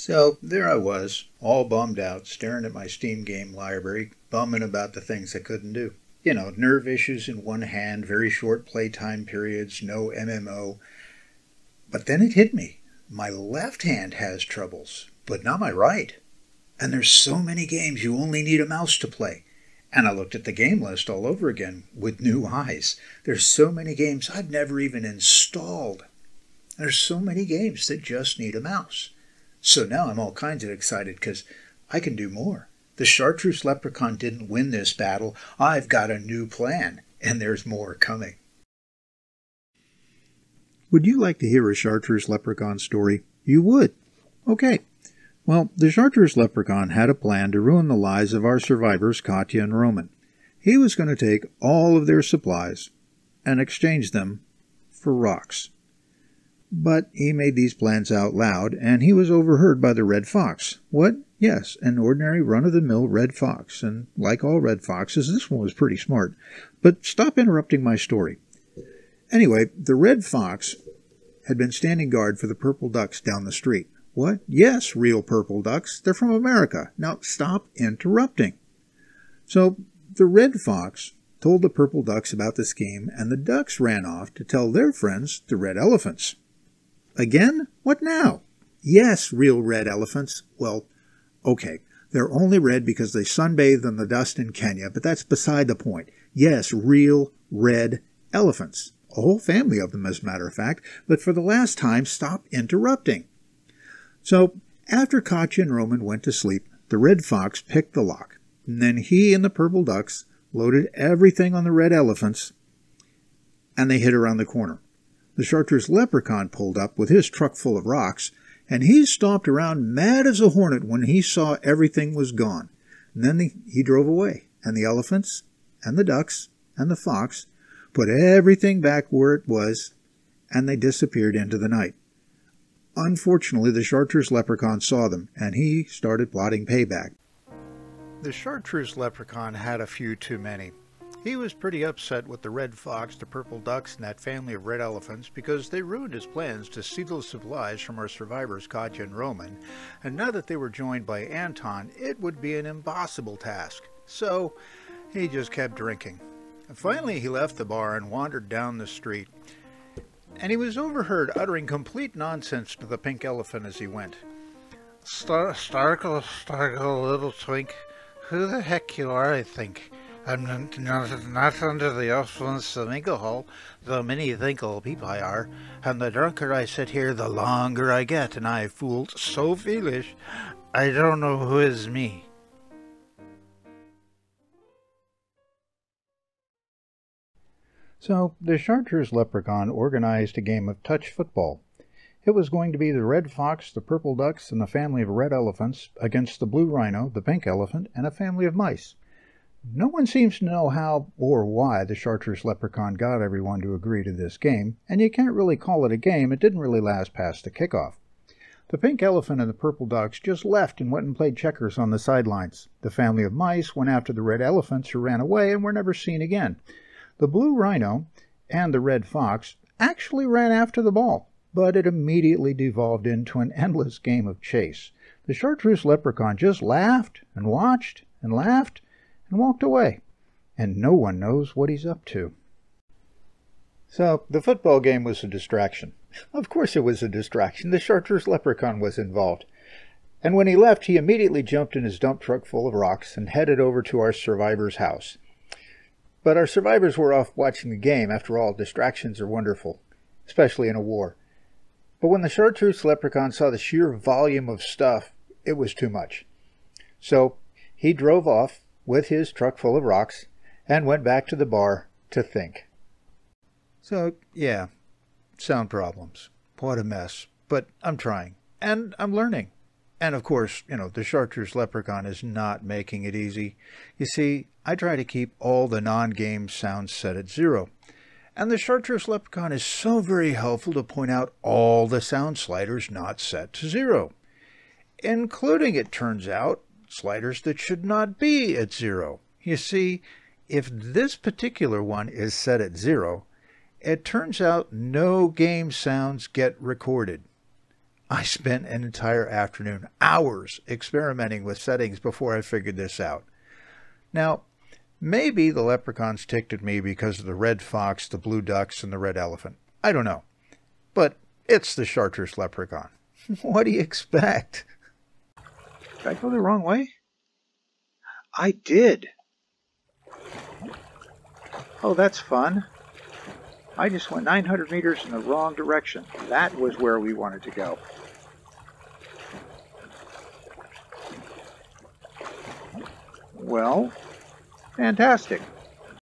So there I was, all bummed out, staring at my Steam game library, bumming about the things I couldn't do. You know, nerve issues in one hand, very short playtime periods, no MMO. But then it hit me. My left hand has troubles, but not my right. And there's so many games you only need a mouse to play. And I looked at the game list all over again with new eyes. There's so many games I've never even installed. There's so many games that just need a mouse. So now I'm all kinds of excited because I can do more. The Chartreuse Leprechaun didn't win this battle. I've got a new plan, and there's more coming. Would you like to hear a Chartreuse Leprechaun story? You would? Okay. Well, the Chartreuse Leprechaun had a plan to ruin the lives of our survivors, Katya and Roman. He was going to take all of their supplies and exchange them for rocks. But he made these plans out loud, and he was overheard by the red fox. What? Yes, an ordinary run-of-the-mill red fox, and like all red foxes, this one was pretty smart. But stop interrupting my story. Anyway, the red fox had been standing guard for the purple ducks down the street. What? Yes, real purple ducks. They're from America. Now stop interrupting. So the red fox told the purple ducks about the scheme, and the ducks ran off to tell their friends, the red elephants. Again? What now? Yes, real red elephants. Well, okay, they're only red because they sunbathed in the dust in Kenya, but that's beside the point. Yes, real red elephants. A whole family of them, as a matter of fact, but for the last time, stop interrupting. So, after Katya and Roman went to sleep, the red fox picked the lock, and then he and the purple ducks loaded everything on the red elephants, and they hid around the corner. The Chartreuse Leprechaun pulled up with his truck full of rocks, and he stomped around mad as a hornet when he saw everything was gone. And then he drove away, and the elephants, and the ducks, and the fox put everything back where it was, and they disappeared into the night. Unfortunately, the Chartreuse Leprechaun saw them, and he started plotting payback. The Chartreuse Leprechaun had a few too many. He was pretty upset with the red fox, the purple ducks, and that family of red elephants because they ruined his plans to steal the supplies from our survivors, Katya and Roman, and now that they were joined by Anton, it would be an impossible task. So he just kept drinking. And finally he left the bar and wandered down the street. And he was overheard uttering complete nonsense to the pink elephant as he went. Starkle, little twink, who the heck you are, I think. I'm not under the influence of alcohol, though many think all people I are, and the drunker I sit here, the longer I get, and I fooled so foolish, I don't know who is me. So, the Chartreuse Leprechaun organized a game of touch football. It was going to be the red fox, the purple ducks, and the family of red elephants against the blue rhino, the pink elephant, and a family of mice. No one seems to know how or why the Chartreuse Leprechaun got everyone to agree to this game, and you can't really call it a game. It didn't really last past the kickoff. The pink elephant and the purple ducks just left and went and played checkers on the sidelines. The family of mice went after the red elephants, who ran away and were never seen again. The blue rhino and the red fox actually ran after the ball, but it immediately devolved into an endless game of chase. The Chartreuse Leprechaun just laughed and watched and laughed and walked away, and no one knows what he's up to. So, the football game was a distraction. Of course it was a distraction. The Chartreuse Leprechaun was involved. And when he left, he immediately jumped in his dump truck full of rocks and headed over to our survivor's house. But our survivors were off watching the game. After all, distractions are wonderful, especially in a war. But when the Chartreuse Leprechaun saw the sheer volume of stuff, it was too much. So he drove off with his truck full of rocks and went back to the bar to think. So, yeah, sound problems. What a mess. But I'm trying, and I'm learning. And of course, the Chartreuse Leprechaun is not making it easy. You see, I try to keep all the non-game sounds set at 0. And the Chartreuse Leprechaun is so very helpful to point out all the sound sliders not set to 0. Including, it turns out, sliders that should not be at 0. You see, if this particular one is set at 0, it turns out no game sounds get recorded. I spent an entire afternoon, hours, experimenting with settings before I figured this out. Now, maybe the leprechauns ticked at me because of the red fox, the blue ducks, and the red elephant. I don't know. But it's the Chartreuse Leprechaun. What do you expect? Did I go the wrong way? I did. Oh, that's fun. I just went 900 meters in the wrong direction. That was where we wanted to go. Well, fantastic.